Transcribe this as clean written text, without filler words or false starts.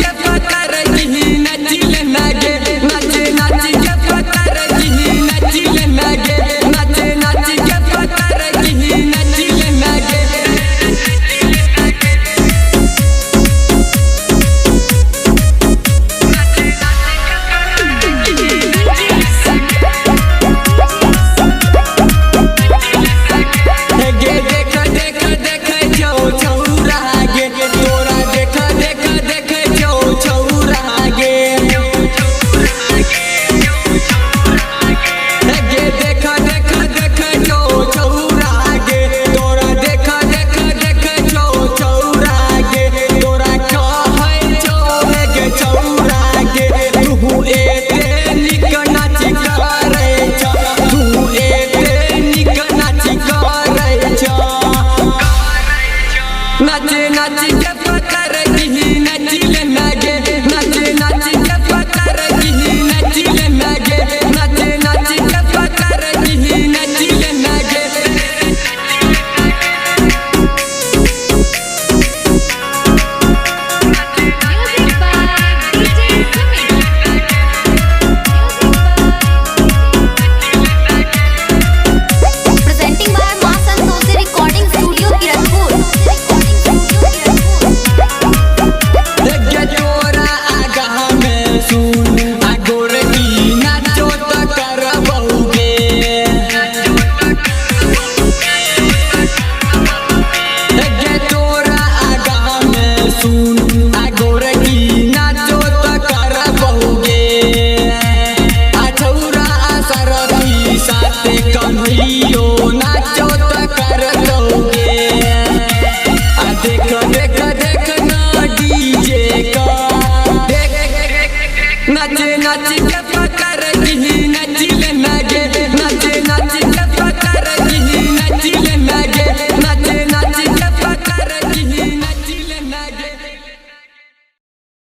के पकड़ दी नचिले नगे नाचे नाची के पकड़ दी नचिले नगे नाचे नाची के पकड़ दी नचिले नगे नाचे नाची के पकड़ दी नचिले नगे नाचे नाची के पकड़ दी नचिले नगे नाचे नाची के पकड़ दी नचिले नगे Presenting by Ma Santoshi Recording Studio, Kiratpur. नाचे नाची के पकड़ दी